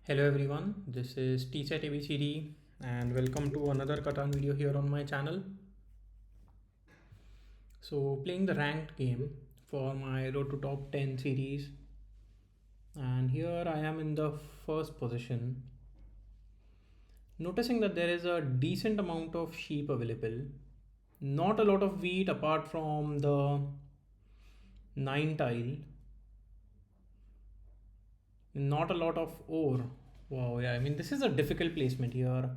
Hello everyone, this is TSET ABCD and welcome to another Catan video here on my channel. So playing the ranked game for my Road to Top 10 series, and here I am in the first position, noticing that there is a decent amount of sheep available, not a lot of wheat apart from the 9 tile, not a lot of ore. Wow, yeah, I mean this is a difficult placement here.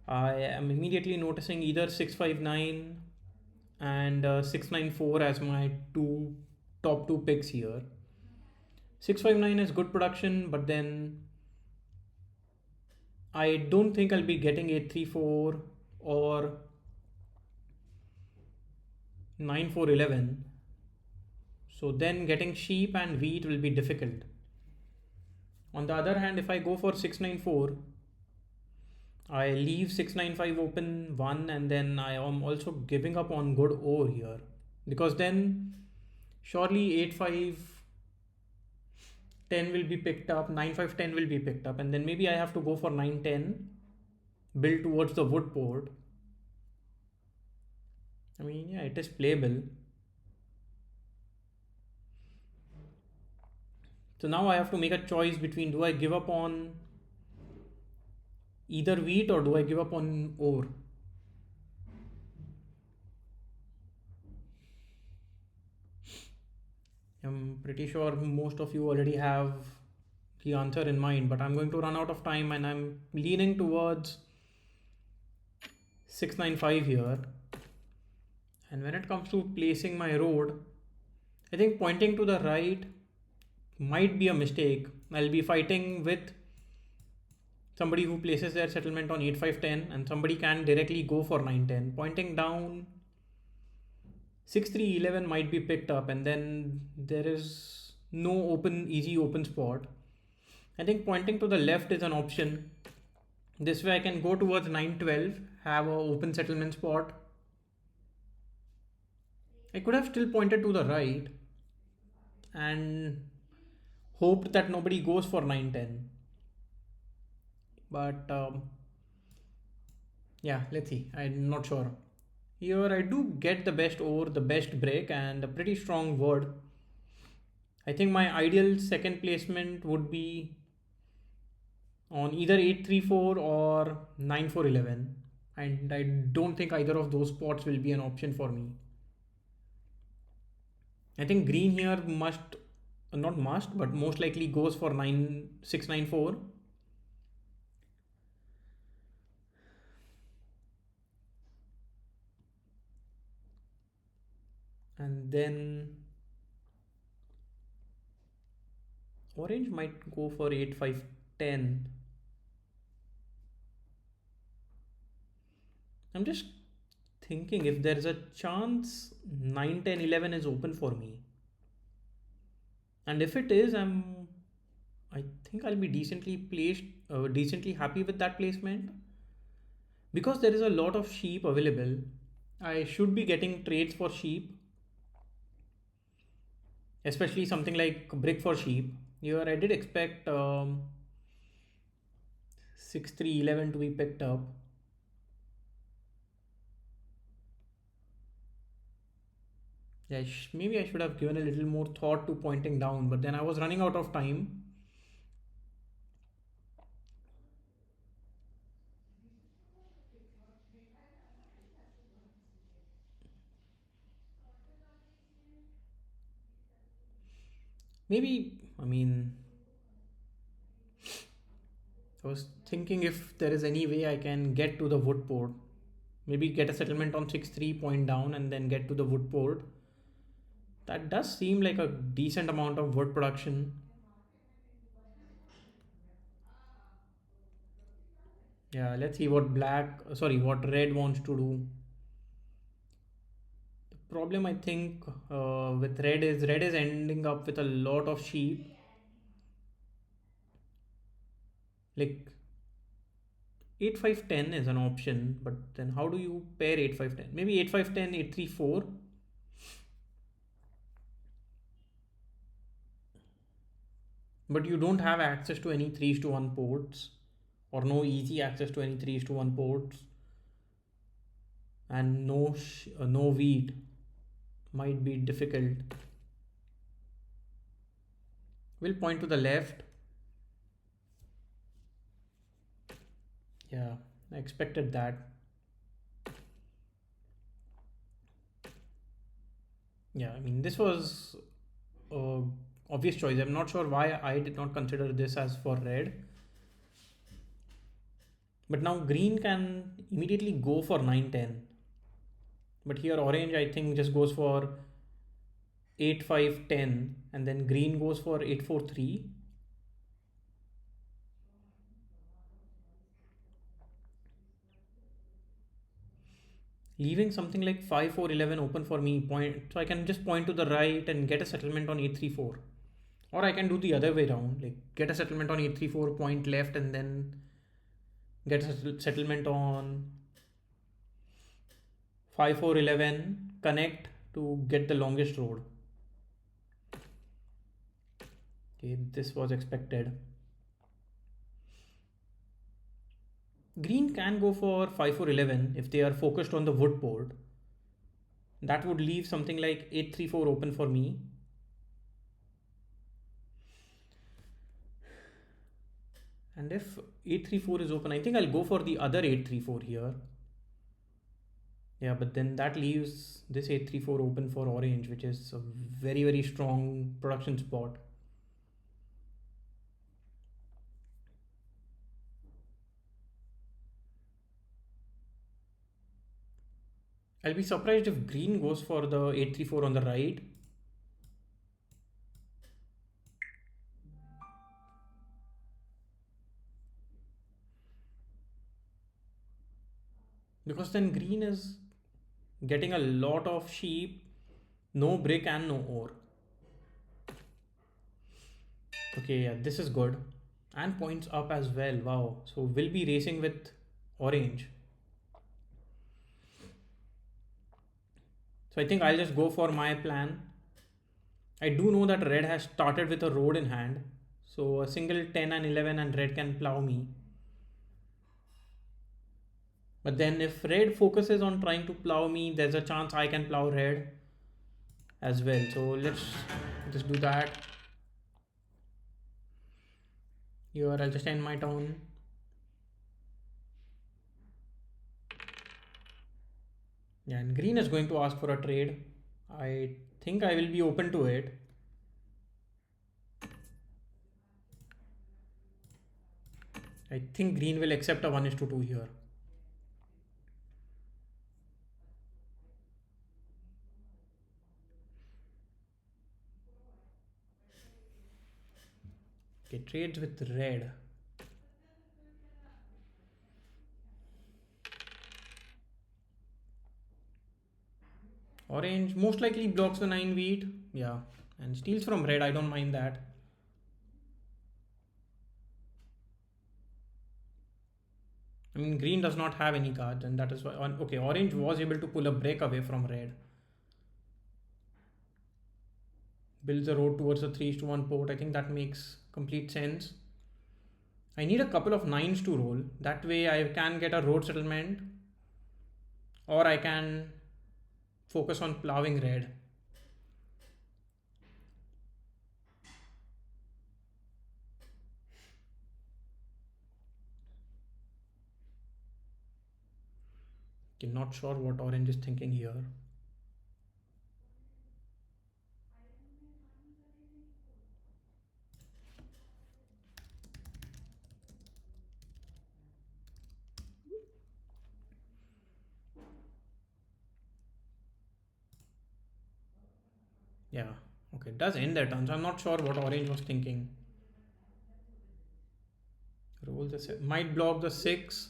I am immediately noticing either 659 and 694 as my top two picks here. 659 is good production, but then I don't think I'll be getting 834 or 9411. So then getting sheep and wheat will be difficult. On the other hand, if I go for 694, I leave 695 open one, and then I am also giving up on good ore here, because then surely 8510 will be picked up, 9510 will be picked up, and then maybe I have to go for 910, build towards the wood port. I mean, yeah, it is playable. So now I have to make a choice between, do I give up on either wheat or do I give up on ore? I'm pretty sure most of you already have the answer in mind, but I'm going to run out of time and I'm leaning towards 695 here. And when it comes to placing my road, I think pointing to the right might be a mistake. I'll be fighting with somebody who places their settlement on 8510, and somebody can directly go for 910. Pointing down 6311 might be picked up, and then there is no easy open spot. I think pointing to the left is an option. This way I can go towards 912, have a open settlement spot. I could have still pointed to the right and hoped that nobody goes for 910. But yeah, let's see. I'm not sure. Here I do get the best ore, the best break, and a pretty strong word. I think my ideal second placement would be on either 834 or 9411, and I don't think either of those spots will be an option for me. I think green here not must, but most likely goes for 9694. And then orange might go for 8510. I'm just thinking if there's a chance 9, 10, 11 is open for me. And if it is, I think I'll be decently placed, decently happy with that placement. Because there is a lot of sheep available, I should be getting trades for sheep, especially something like brick for sheep. Here I did expect 6311 to be picked up. Yeah, maybe I should have given a little more thought to pointing down, but then I was running out of time. Maybe, I mean, I was thinking if there is any way I can get to the wood port. Maybe get a settlement on 6-3 point down and then get to the wood port. That does seem like a decent amount of wood production. Yeah, let's see what what red wants to do. The problem I think with red is ending up with a lot of sheep. Like 8510 is an option, but then how do you pair 8510? Maybe 8510, 834. But you don't have access to any 3 to 1 ports, or no easy access to any 3 to 1 ports, and no wheat might be difficult. We'll point to the left. Yeah, I expected that. Yeah, I mean, this was a obvious choice. I'm not sure why I did not consider this as for red. But now green can immediately go for 9-10. But here orange I think just goes for 8-5-10, and then green goes for 8-4-3, leaving something like 5-4-11 open for me. Point, so I can just point to the right and get a settlement on 8-3-4. Or I can do the other way around, like get a settlement on 8-3-4, point left, and then get a settlement on 5-4-11, connect to get the longest road. Okay, this was expected. Green can go for 5-4-11 if they are focused on the wood port. That would leave something like 8-3-4 open for me. And if 8-3-4 is open, I think I'll go for the other 8-3-4 here. Yeah, but then that leaves this 8-3-4 open for orange, which is a very, very strong production spot. I'll be surprised if green goes for the 8-3-4 on the right. Because then green is getting a lot of sheep, no brick and no ore. Okay, yeah, this is good. And points up as well. Wow. So we'll be racing with orange. So I think I'll just go for my plan. I do know that red has started with a road in hand. So a single 10 and 11 and red can plow me. But then if red focuses on trying to plow me, there's a chance I can plow red as well. So let's just do that. Here I'll just end my turn. Yeah, and green is going to ask for a trade. I think I will be open to it. I think green will accept a 1:2 here. Okay, trades with red. Orange most likely blocks the 9 wheat. Yeah, and steals from red. I don't mind that. I mean, green does not have any cards, and that is why. Okay, orange was able to pull a break away from red. Builds a road towards a 3-1 port. I think that makes complete sense. I need a couple of 9s to roll. That way I can get a road settlement, or I can focus on plowing red. Okay, not sure what orange is thinking here. Yeah, okay, it does end their turn. So I'm not sure what orange was thinking. Roll the might block the 6,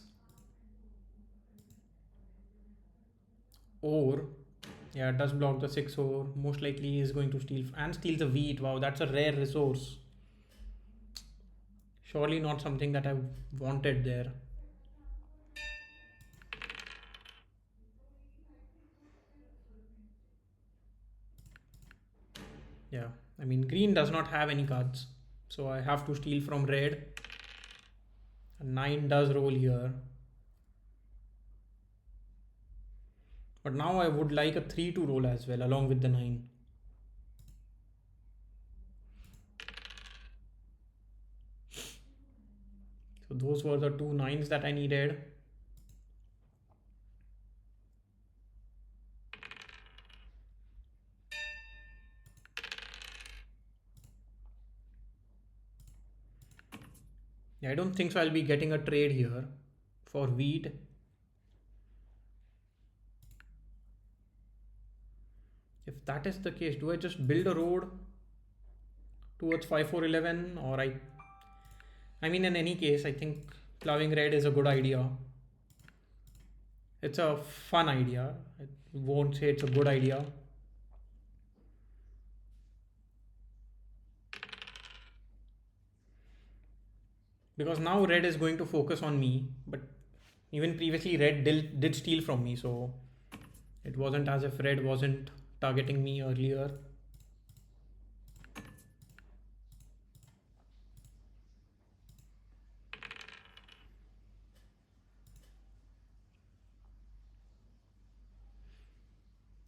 or yeah, it does block the 6, or most likely he is going to steal and steal the wheat. Wow, that's a rare resource. Surely not something that I wanted there. Yeah, I mean, green does not have any cards. So I have to steal from red. 9 does roll here. But now I would like a 3 to roll as well along with the 9. So those were the two nines that I needed. Yeah, I don't think so I'll be getting a trade here for wheat. If that is the case, do I just build a road towards 5411, or I mean, in any case, I think plowing red is a good idea. It's a fun idea. I won't say it's a good idea. Because now red is going to focus on me, but even previously red did steal from me, so it wasn't as if red wasn't targeting me earlier.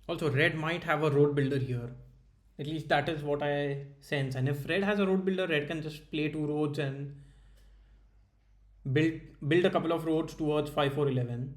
Also, red might have a road builder here. At least that is what I sense. And if red has a road builder, red can just play two roads and build a couple of roads towards 5411.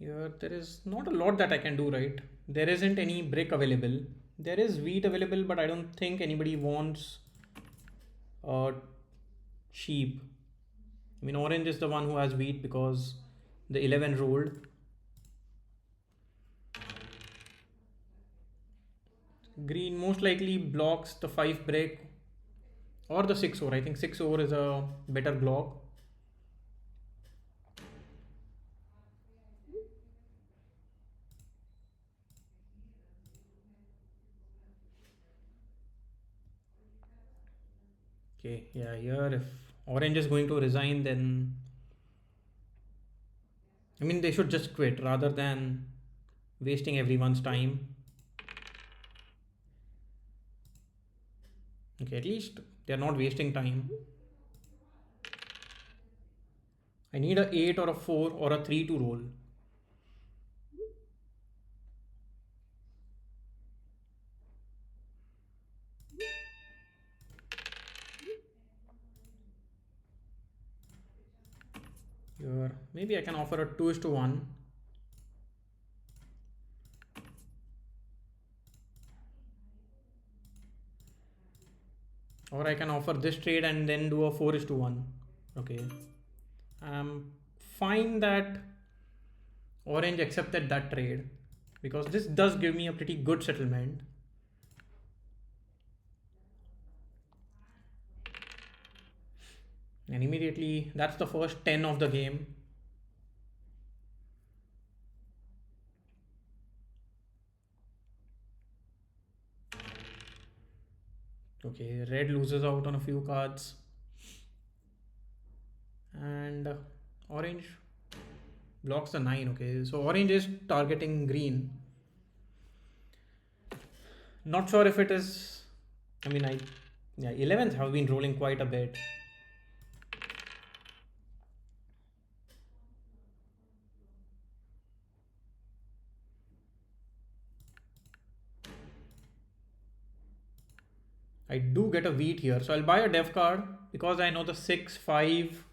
Here, there is not a lot that I can do, right? There isn't any brick available. There is wheat available, but I don't think anybody wants uh, sheep. I mean, orange is the one who has wheat because the 11 rolled. Green most likely blocks the 5 brick or the 6 ore. I think 6 ore is a better block. Okay, yeah, here if orange is going to resign, then I mean, they should just quit rather than wasting everyone's time. Okay, at least they're not wasting time. I need a 8 or a 4 or a 3 to roll. Here, maybe I can offer a 2 is to 1. Or I can offer this trade and then do a 4 is to 1. Okay. I'm fine that orange accepted that trade because this does give me a pretty good settlement. And immediately that's the first 10 of the game. Okay, red loses out on a few cards. And orange blocks the 9. Okay, so orange is targeting green. Not sure if it is. I mean, yeah, 11s have been rolling quite a bit. I do get a wheat here, so I'll buy a dev card because I know the 6, 5,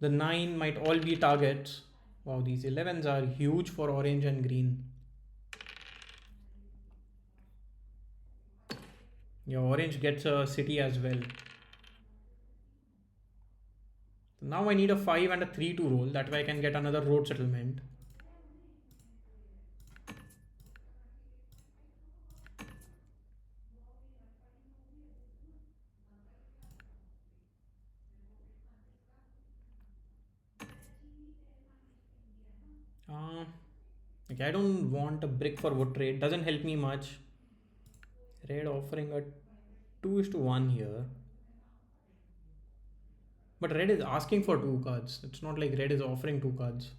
the 9 might all be targets. Wow, these 11s are huge for orange and green. Yeah, orange gets a city as well. So now I need a 5 and a 3 to roll. That way I can get another road settlement. Uh, okay, I don't want a brick for wood trade. Doesn't help me much. Red offering a 2 is to 1 here. But red is asking for two cards. It's not like red is offering two cards.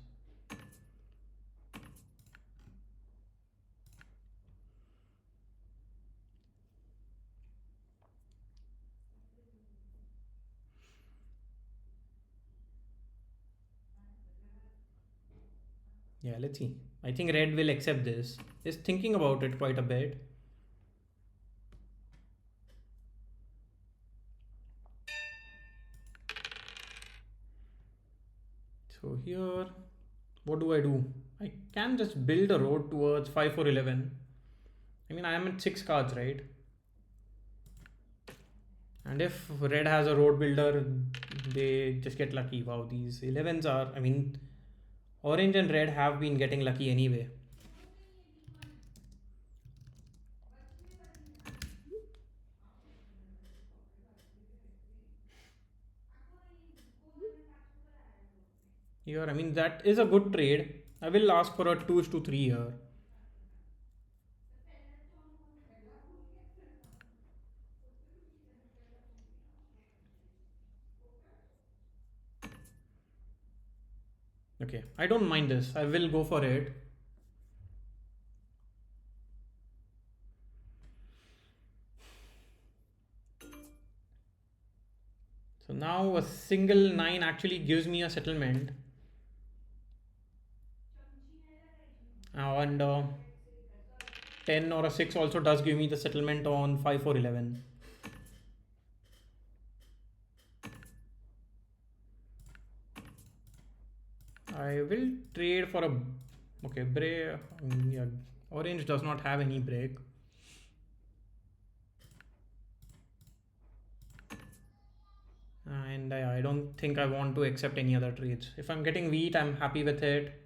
Yeah, let's see. I think red will accept this. Is thinking about it quite a bit. So here, what do I do? I can just build a road towards 5 for 11. I mean, I am at 6 cards, right? And if red has a road builder, they just get lucky. Wow, these 11s are, I mean, orange and red have been getting lucky anyway. Here, I mean, that is a good trade. I will ask for a 2 is to 3 here. Okay, I don't mind this. I will go for it. So now a single 9 actually gives me a settlement. And 10 or a 6 also does give me the settlement on 5 for 11. I will trade for a, okay, break. Yeah, orange does not have any break. And I don't think I want to accept any other trades. If I'm getting wheat, I'm happy with it.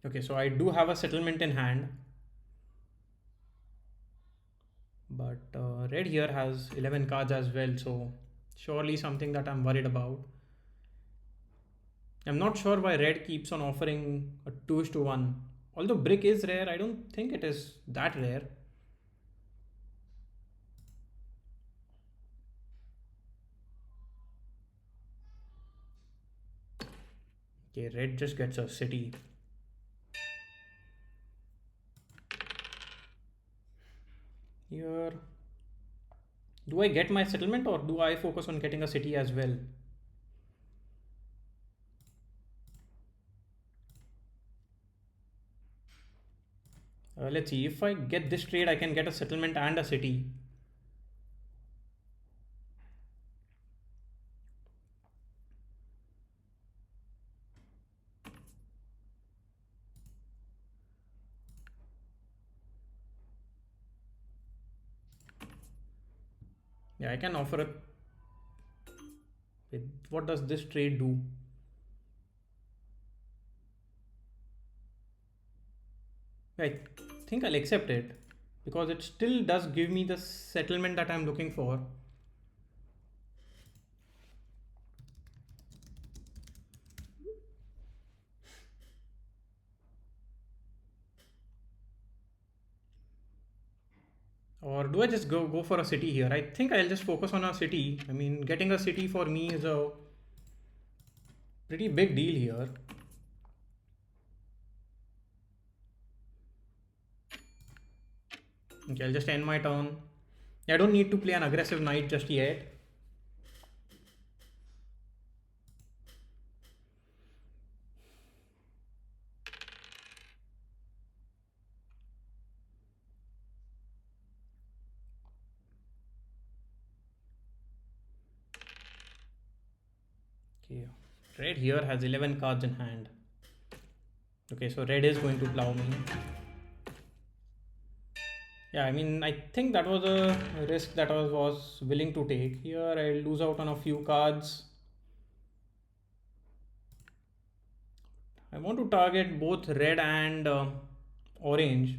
Okay, so I do have a settlement in hand. But red here has 11 cards as well, so surely something that I'm worried about. I'm not sure why red keeps on offering a 2 is to 1. Although brick is rare, I don't think it is that rare. Okay, red just gets a city. Here, do I get my settlement or do I focus on getting a city as well? Let's see, if I get this trade, I can get a settlement and a city. Yeah, I can offer a. Wait, what does this trade do? I think I'll accept it because it still does give me the settlement that I'm looking for. Or do I just go for a city here? I think I'll just focus on a city. I mean, getting a city for me is a pretty big deal here. Okay, I'll just end my turn. I don't need to play an aggressive knight just yet. Okay, red here has 11 cards in hand. Okay, so red is going to plow me. Yeah, I mean, I think that was a risk that I was willing to take. Here, I'll lose out on a few cards. I want to target both red and orange.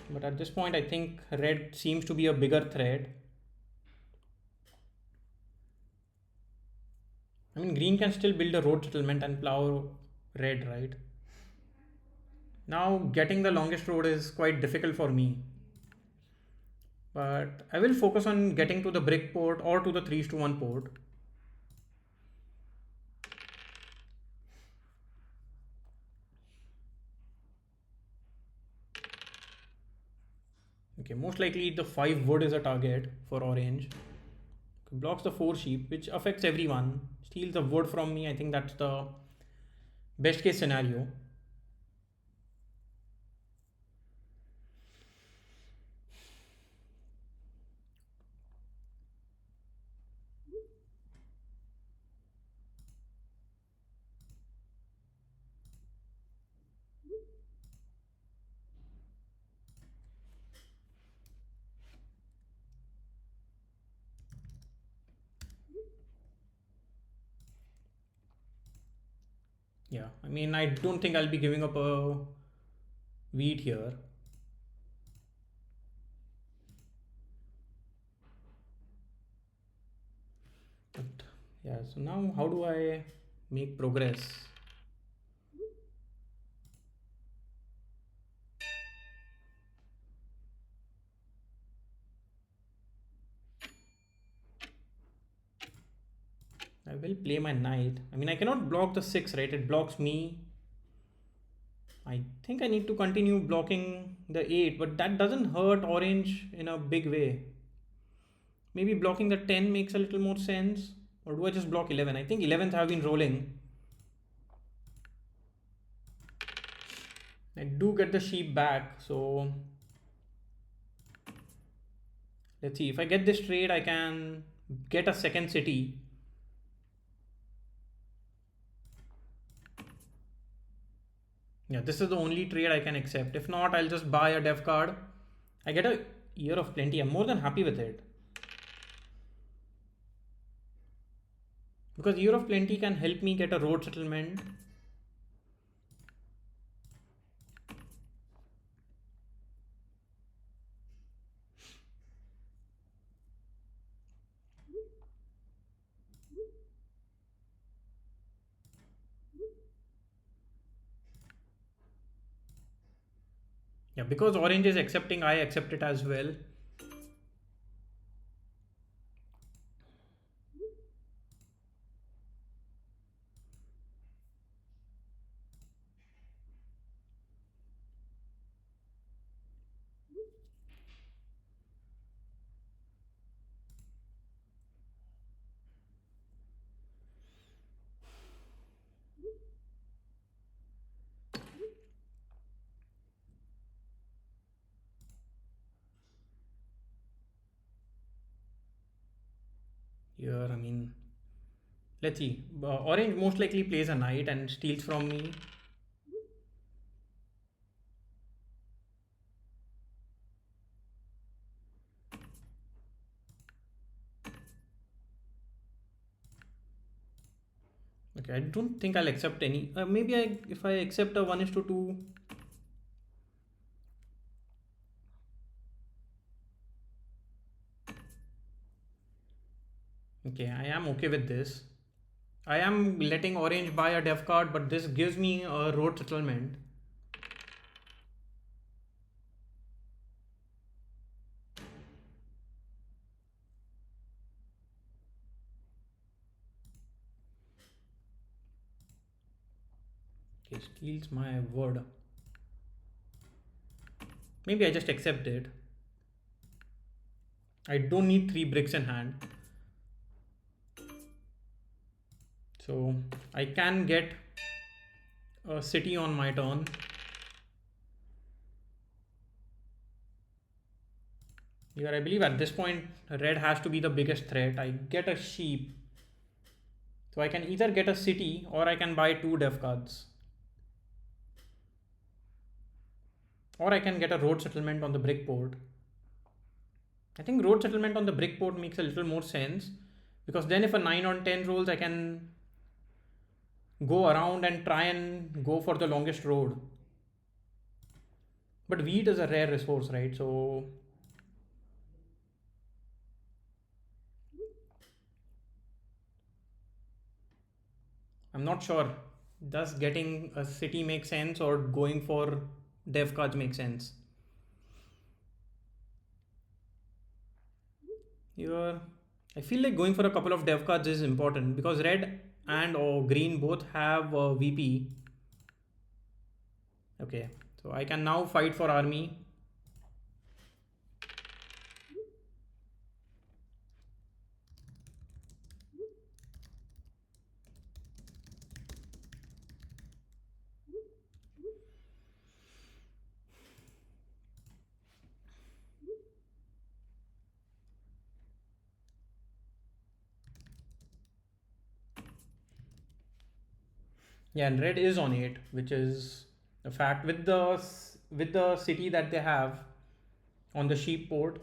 But at this point, I think red seems to be a bigger threat. I mean, green can still build a road settlement and plow red, right? Now, getting the longest road is quite difficult for me, but I will focus on getting to the brick port or to the 3:1 port. Okay, most likely the 5 wood is a target for orange. Blocks the 4 sheep, which affects everyone. Steals the wood from me. I think that's the best case scenario. Yeah, I mean, I don't think I'll be giving up a wheat here. But yeah, so now how do I make progress? I will play my knight. I mean, I cannot block the 6, right? It blocks me. I think I need to continue blocking the 8, but that doesn't hurt orange in a big way. Maybe blocking the 10 makes a little more sense. Or do I just block 11? I think 11th have been rolling. I do get the sheep back, so let's see. If I get this trade, I can get a second city. Yeah, this is the only trade I can accept. If not, I'll just buy a dev card. I get a year of plenty. I'm more than happy with it. Because year of plenty can help me get a road settlement. Yeah, because orange is accepting, I accept it as well. Here, I mean, let's see. Orange most likely plays a knight and steals from me. Okay, I don't think I'll accept any. Maybe if I accept a 1:2. Okay, I am okay with this. I am letting orange buy a dev card, but this gives me a road settlement. Okay, steals my word. Maybe I just accept it. I don't need 3 bricks in hand. So I can get a city on my turn. Here, I believe at this point, red has to be the biggest threat. I get a sheep. So I can either get a city or I can buy 2 dev cards. Or I can get a road settlement on the brick port. I think road settlement on the brick port makes a little more sense. Because then if a 9 on 10 rolls, I can go around and try and go for the longest road. But wheat is a rare resource, right? So I'm not sure. Does getting a city make sense or going for dev cards make sense? Here, I feel like going for a couple of dev cards is important because red and or green both have VP. Okay, so I can now fight for army. Yeah, and red is on 8, which is a fact with the city that they have on the sheep port.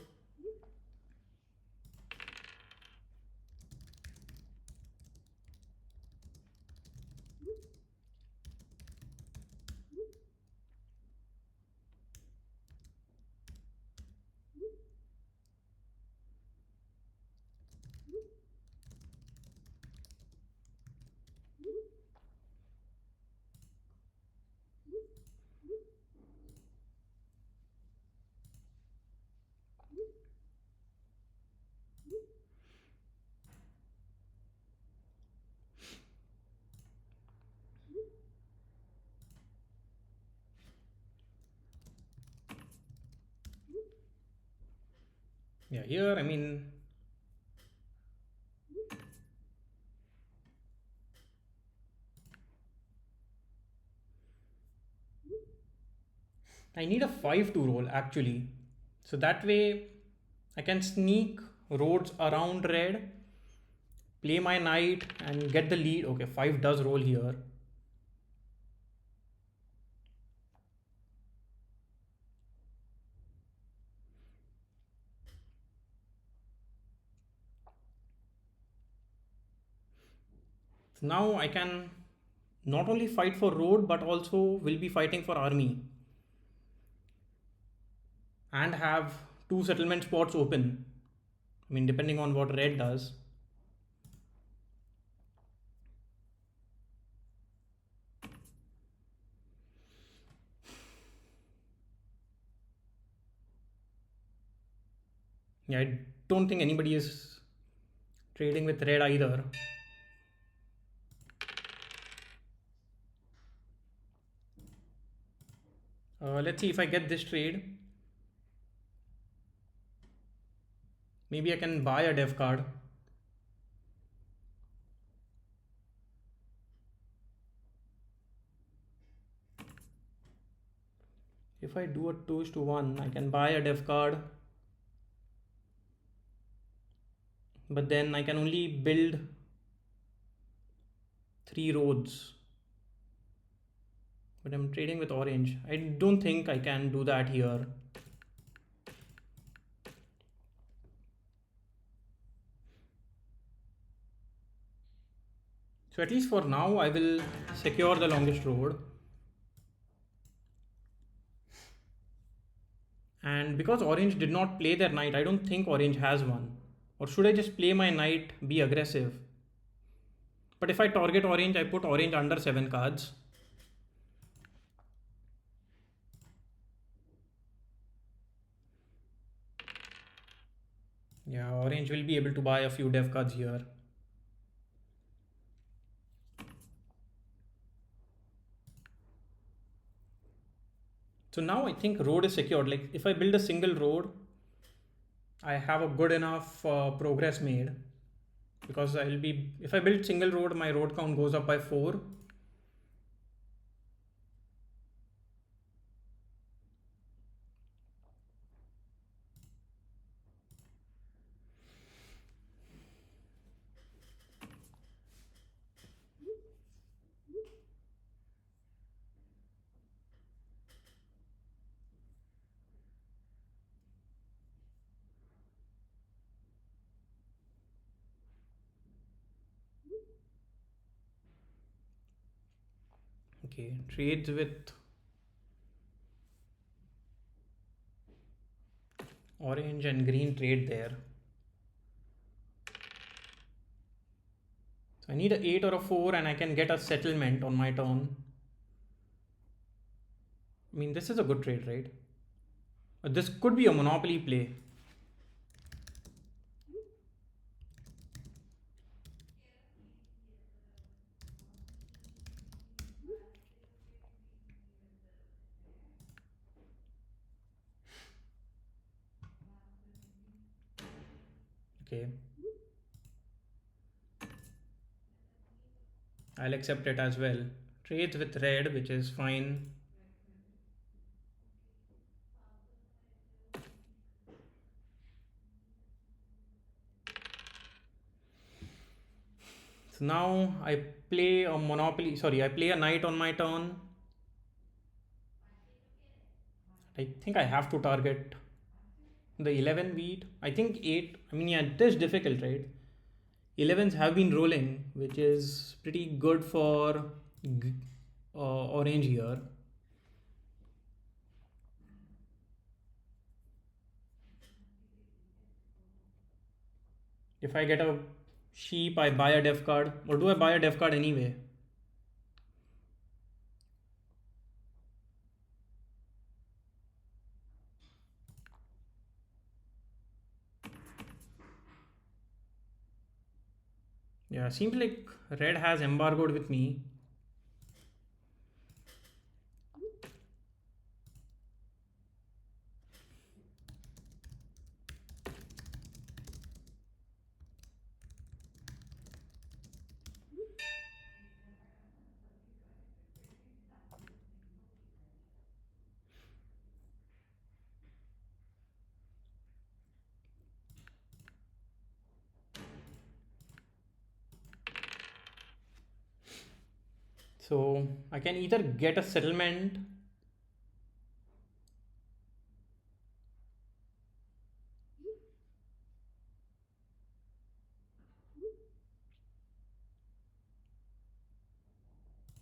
Yeah, here I mean I need a 5 to roll actually. So that way I can sneak roads around red, play my knight and get the lead. Okay, 5 does roll here. So now I can not only fight for road but also will be fighting for army and have 2 settlement spots open. I mean, depending on what red does. Yeah, I don't think anybody is trading with red either. Let's see if I get this trade. Maybe I can buy a dev card. If I do a 2:1, I can buy a dev card, but then I can only build 3 roads. But I'm trading with orange. I don't think I can do that here. So at least for now, I will secure the longest road. And because orange did not play their knight, I don't think orange has one. Or should I just play my knight, be aggressive? But if I target orange, I put orange under 7 cards. Yeah, orange will be able to buy a few dev cards here. So now I think road is secured. Like if I build a single road, I have a good enough progress made because I'll be if I build single road, my road count goes up by 4. Okay, trades with orange and green trade there. So I need a 8 or a 4 and I can get a settlement on my turn. I mean, this is a good trade, right? But this could be a monopoly play. Okay, I'll accept it as well. Trades with red, which is fine. So now I play a monopoly, sorry, I play a knight on my turn. I think I have to target the 11 beat. I think 8, I mean, yeah, it is difficult, right? 11s have been rolling, which is pretty good for orange here. If I get a sheep, I buy a def card. Or do I buy a def card anyway? Yeah, seems like red has embargoed with me. So I can either get a settlement.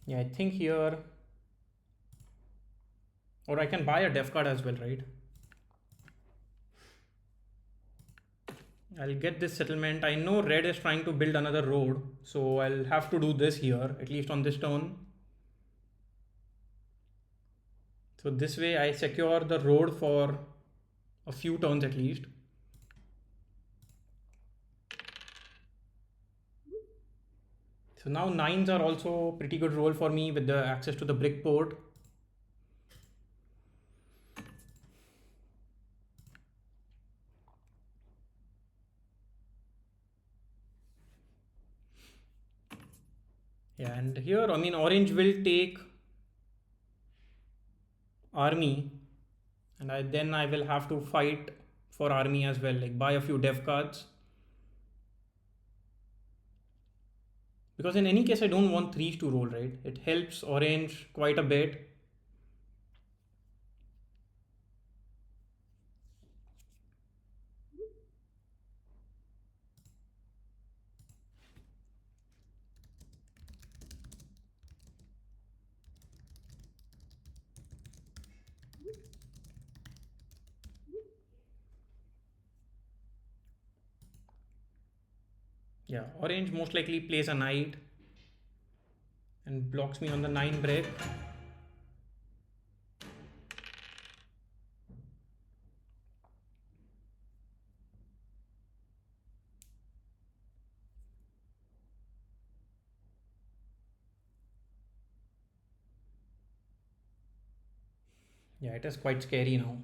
Yeah, I think here, or I can buy a def card as well, right? I'll get this settlement. I know red is trying to build another road, so I'll have to do this here, at least on this turn. So this way I secure the road for a few turns at least. So now nines are also pretty good roll for me with the access to the brick port. Yeah, and here, I mean, orange will take army, and then I will have to fight for army as well, like buy a few dev cards. Because in any case, I don't want threes to roll, right? It helps orange quite a bit. Yeah, orange most likely plays a knight and blocks me on the 9 break. Yeah, it is quite scary now.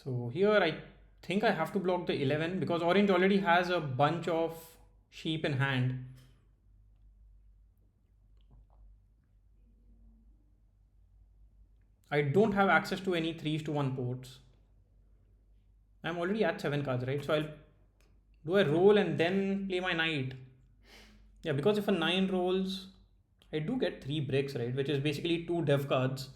So here I think I have to block the 11 because orange already has a bunch of sheep in hand. I don't have access to any 3s to 1 ports. I'm already at 7 cards, right? So I'll do I roll and then play my knight? Yeah, because if a 9 rolls, I do get 3 bricks, right? Which is basically 2 dev cards.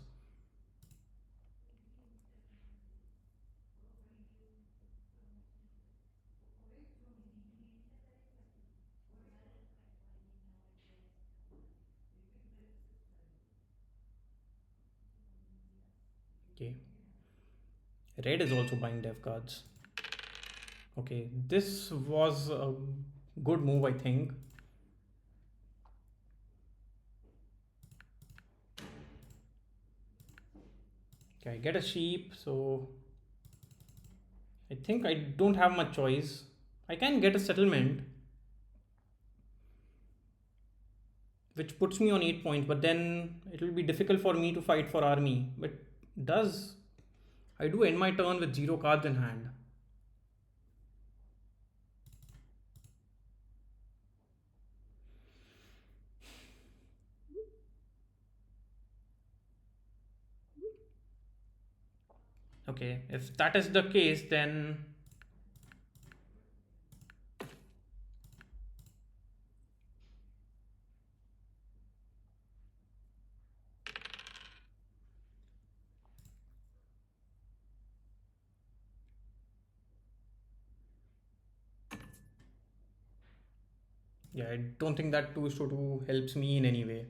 Okay. Red is also buying dev cards. Okay, this was a good move, I think. Okay, I get a sheep, so I think I don't have much choice. I can get a settlement, which puts me on 8 points, but then it will be difficult for me to fight for army. But does I do end my turn with 0 cards in hand? Okay, if that is the case, then yeah, I don't think that 2 is to 2 helps me in any way.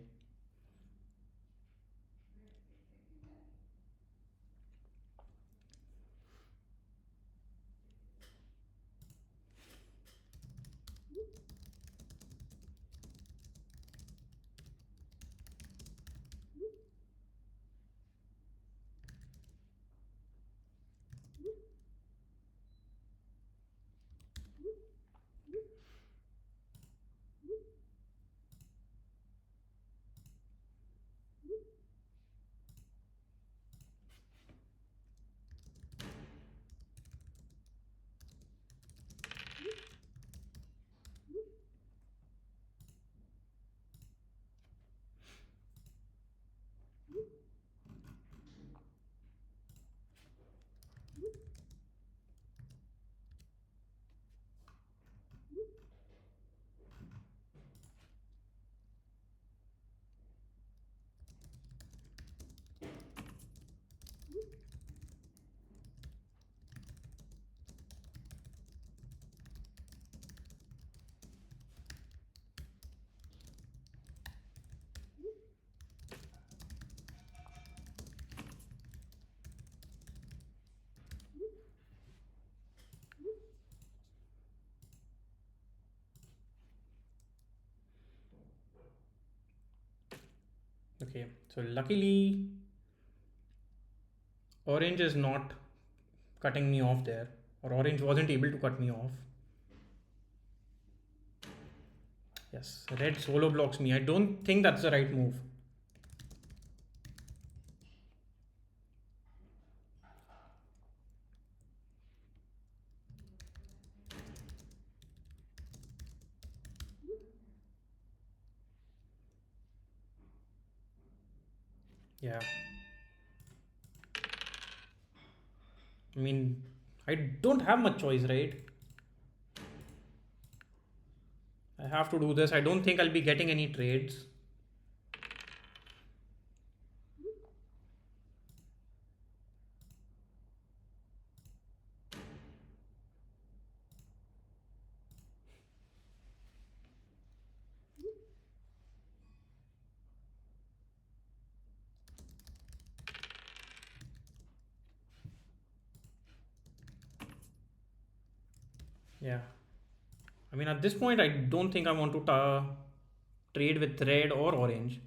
Okay, so luckily orange is not cutting me off there, or orange wasn't able to cut me off. Yes, red solo blocks me. I don't think that's the right move. Yeah, I mean, I don't have much choice, right? I have to do this. I don't think I'll be getting any trades. Yeah, I mean, at this point, I don't think I want to trade with red or orange.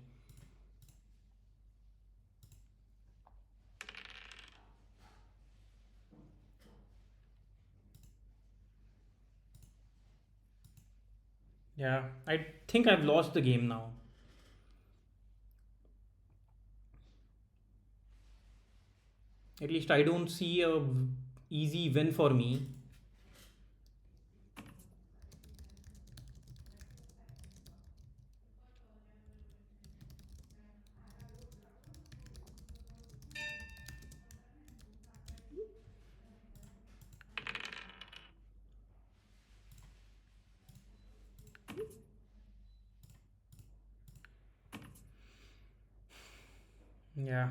Yeah, I think I've lost the game now. At least I don't see a easy win for me. Yeah,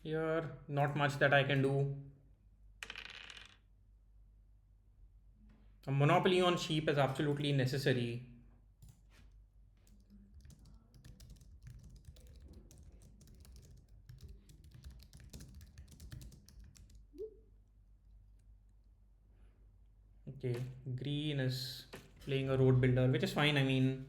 here not much that I can do. A monopoly on sheep is absolutely necessary. Okay, green is playing a road builder, which is fine. I mean,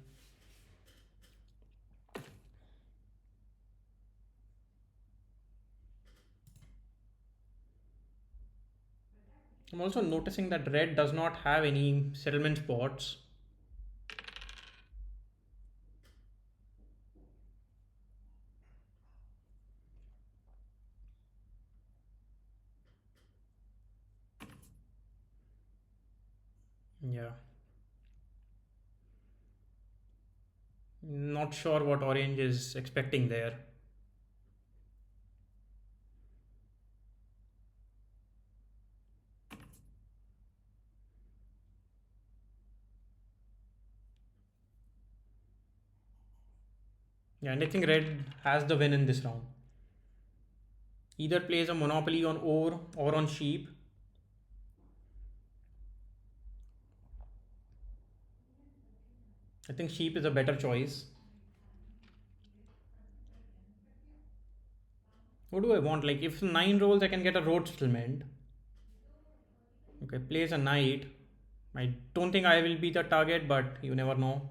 I'm also noticing that red does not have any settlement spots. Yeah, not sure what orange is expecting there. Yeah, and I think red has the win in this round. Either plays a monopoly on ore or on sheep. I think sheep is a better choice. What do I want? Like, if 9 rolls, I can get a road settlement. Okay, plays a knight. I don't think I will be the target, but you never know.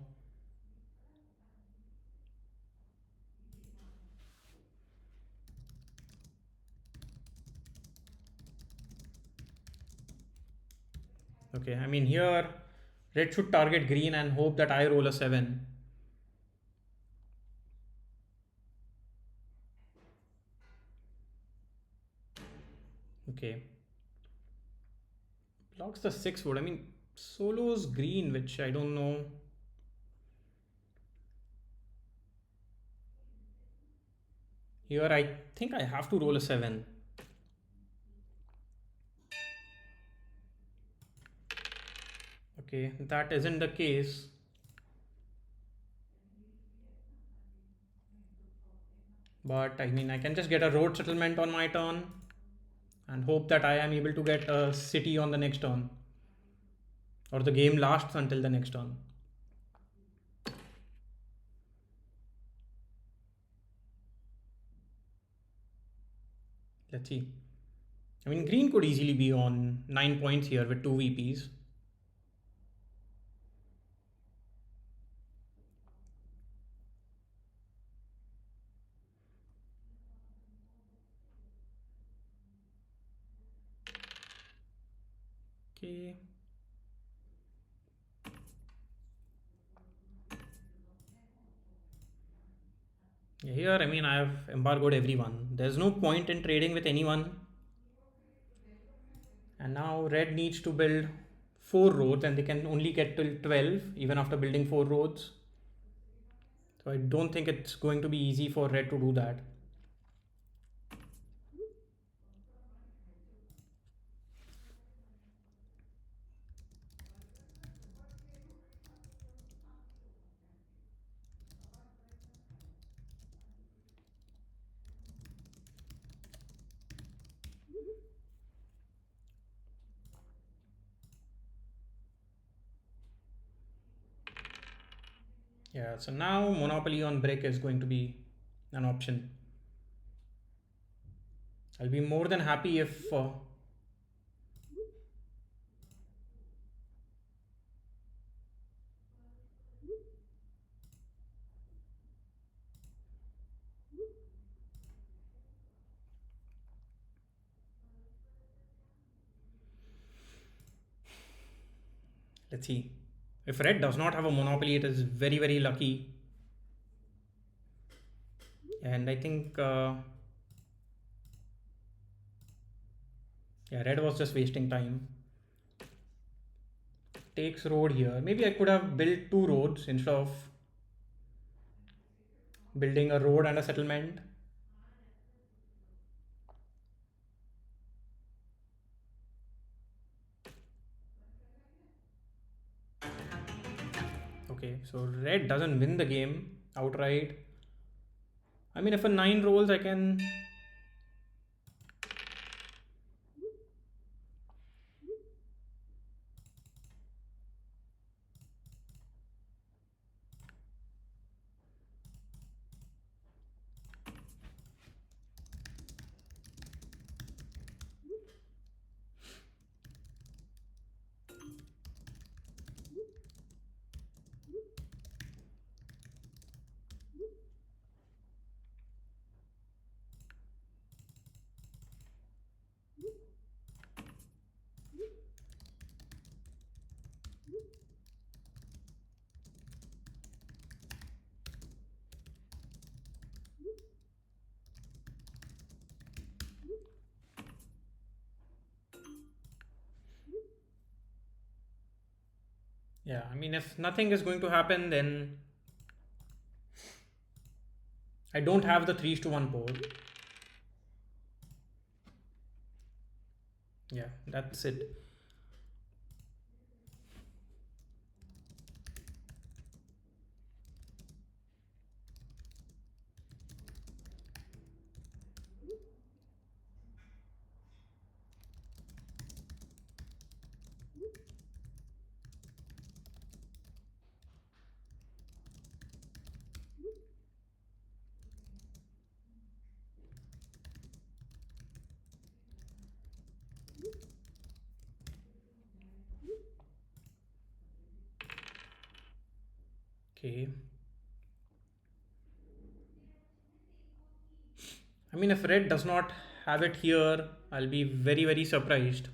Okay, I mean, here, red should target green and hope that I roll a 7. Okay, blocks the 6 wood. I mean, solos green, which I don't know. Here, I think I have to roll a 7. Okay, that isn't the case. But I mean, I can just get a road settlement on my turn and hope that I am able to get a city on the next turn, or the game lasts until the next turn. Let's see. I mean, green could easily be on 9 points here with 2 VPs. Okay. Yeah, here, I mean, I have embargoed everyone. There's no point in trading with anyone. And now red needs to build 4 roads, and they can only get till 12 even after building 4 roads. So I don't think it's going to be easy for red to do that. Yeah, so now monopoly on brick is going to be an option. I'll be more than happy if let's see. If red does not have a monopoly, it is very, very lucky. And I think, yeah, red was just wasting time. Takes road here. Maybe I could have built 2 roads instead of building a road and a settlement. Okay, so red doesn't win the game outright. I mean, if a 9 rolls, I can. Yeah, I mean, if nothing is going to happen, then I don't have the 3:1 board. Yeah, that's it. Okay. I mean, if red does not have it here, I'll be very, very surprised.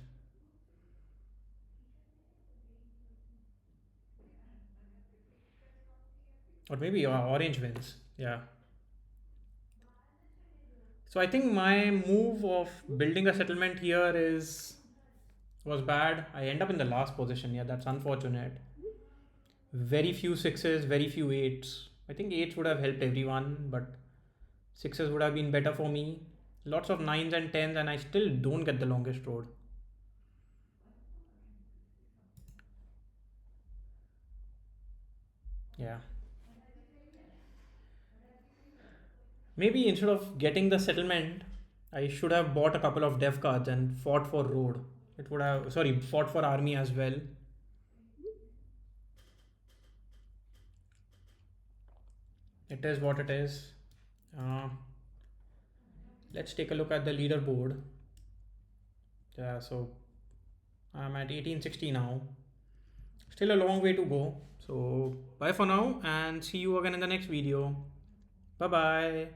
Or maybe orange wins. Yeah. So I think my move of building a settlement here is was bad. I end up in the last position. Yeah, that's unfortunate. Very few sixes, very few eights. I think eights would have helped everyone, but sixes would have been better for me. Lots of nines and tens, and I still don't get the longest road. Yeah. Maybe instead of getting the settlement, I should have bought a couple of dev cards and fought for road. It would have, sorry, fought for army as well. It is what it is. Uh, let's take a look at the leaderboard. Yeah, so I'm at 1860 now. Still a long way to go. So bye for now and see you again in the next video. Bye bye.